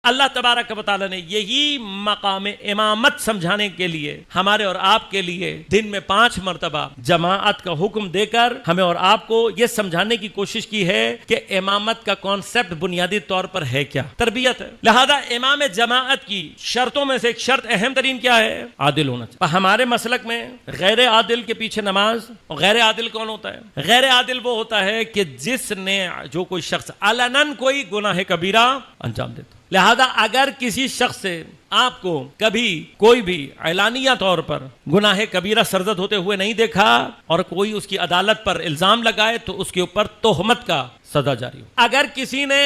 اللہ تبارک و تعالی نے یہی مقام امامت سمجھانے کے لیے ہمارے اور آپ کے لیے دن میں 5 مرتبہ جماعت کا حکم دے کر ہمیں اور آپ کو یہ سمجھانے کی کوشش کی ہے کہ امامت کا کانسیپٹ بنیادی طور پر ہے کیا؟ تربیت ہے۔ لہذا امام جماعت کی شرطوں میں سے ایک شرط اہم ترین کیا ہے؟ عادل ہونا چاہیے۔ ہمارے مسلک میں غیر عادل کے پیچھے نماز، اور غیر عادل کون ہوتا ہے؟ غیر عادل وہ ہوتا ہے کہ جس نے جو کوئی شخص علناً کوئی گناہ کبیرہ انجام دیتا۔ لہذا اگر کسی شخص سے آپ کو کبھی کوئی بھی اعلانیہ طور پر گناہ کبیرہ سرزد ہوتے ہوئے نہیں دیکھا اور کوئی اس کی عدالت پر الزام لگائے تو اس کے اوپر تہمت کا سزا جاری ہو۔ اگر کسی نے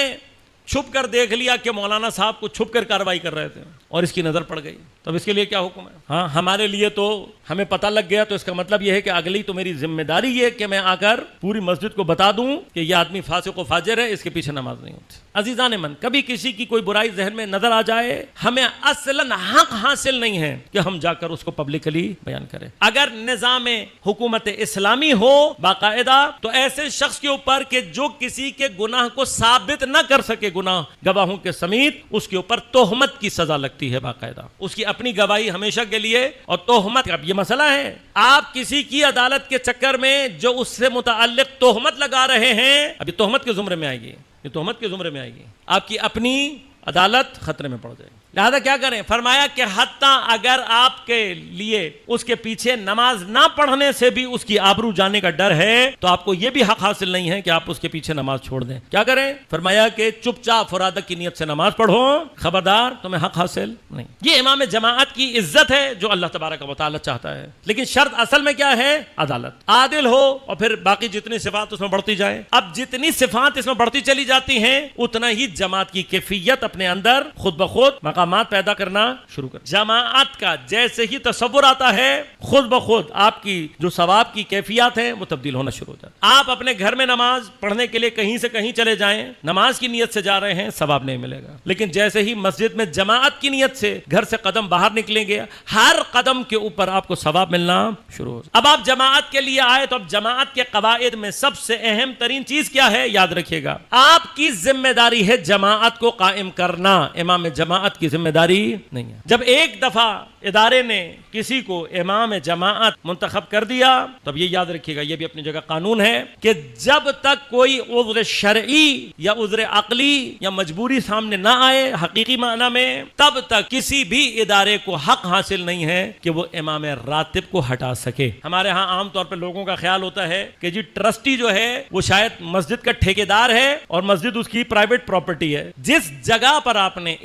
چھپ کر دیکھ لیا کہ مولانا صاحب کو چھپ کر کارروائی کر رہے تھے اور اس کی نظر پڑ گئی، تب اس کے لیے کیا حکم ہے؟ ہاں، ہمارے لیے تو ہمیں پتہ لگ گیا تو اس کا مطلب یہ ہے کہ اگلی تو میری ذمہ داری یہ کہ میں آ کر پوری مسجد کو بتا دوں کہ یہ آدمی فاسق و فاجر ہے، اس کے پیچھے نماز نہیں ہوتی۔ عزیزان من، کبھی کسی کی کوئی برائی ذہن میں نظر آ جائے، ہمیں اصلاً حق حاصل نہیں ہے کہ ہم جا کر اس کو پبلکلی بیان کریں۔ اگر نظام حکومت اسلامی ہو باقاعدہ تو ایسے شخص کے اوپر کہ جو کسی کے گناہ کو ثابت نہ کر سکے گناہ گواہوں کے سمیت، اس کے اوپر تہمت کی سزا لگتی ہے باقاعدہ، اس کی اپنی گواہی ہمیشہ کے لیے اور تہمت۔ اب یہ مسئلہ ہے، آپ کسی کی عدالت کے چکر میں جو اس سے متعلق تہمت لگا رہے ہیں، اب یہ تہمت کے زمرے میں آئے گی، یہ تہمت کے زمرے میں آئے گی، آپ کی اپنی عدالت خطرے میں پڑ جائے گی۔ لہذا کیا کریں؟ فرمایا کہ حتیٰ اگر آپ کے لیے اس کے پیچھے نماز نہ پڑھنے سے بھی اس کی آبرو جانے کا ڈر ہے تو آپ کو یہ بھی حق حاصل نہیں ہے کہ آپ اس کے پیچھے نماز چھوڑ دیں۔ کیا کریں؟ فرمایا کہ چپ چاپ فرادت کی نیت سے نماز پڑھو، خبردار تمہیں حق حاصل نہیں۔ یہ امام جماعت کی عزت ہے جو اللہ تبارک و تعالی چاہتا ہے، لیکن شرط اصل میں کیا ہے؟ عدالت، عادل ہو، اور پھر باقی جتنی صفات اس میں بڑھتی جائیں۔ اب جتنی صفات اس میں بڑھتی چلی جاتی ہیں اتنا ہی جماعت کی کیفیت اپنے اندر خود بخود مقامات پیدا کرنا شروع کر۔ جماعت کا جیسے ہی تصور آتا ہے خود بخود آپ کی جو ثواب کی کیفیات ہیں وہ تبدیل ہونا شروع ہو جاتا ہے۔ آپ اپنے گھر میں نماز پڑھنے کے لیے کہیں سے کہیں چلے جائیں، نماز کی نیت سے جا رہے ہیں، ثواب نہیں ملے گا، لیکن جیسے ہی مسجد میں جماعت کی نیت سے گھر سے قدم باہر نکلیں گے، ہر قدم کے اوپر آپ کو ثواب ملنا شروع ہو۔ اب آپ جماعت کے لیے آئے تو اب جماعت کے قواعد میں سب سے اہم ترین چیز کیا ہے؟ یاد رکھیے گا، آپ کی ذمہ داری ہے جماعت کو قائم کرنا، امام جماعت کی ذمہ داری نہیں ہے۔ جب ایک دفعہ ادارے نے کسی کو امام جماعت منتخب کر دیا تب یہ یاد رکھیے گا، یہ بھی اپنی جگہ قانون ہے کہ جب تک کوئی عذر شرعی یا عذر عقلی یا مجبوری سامنے نہ آئے حقیقی معنی میں، تب تک کسی بھی ادارے کو حق حاصل نہیں ہے کہ وہ امام راتب کو ہٹا سکے۔ ہمارے ہاں عام طور پر لوگوں کا خیال ہوتا ہے کہ جی ٹرسٹی جو ہے وہ شاید مسجد کا ٹھیکیدار ہے اور مسجد اس کی پرائیویٹ پراپرٹی ہے۔ جس جگہ پر آپ نے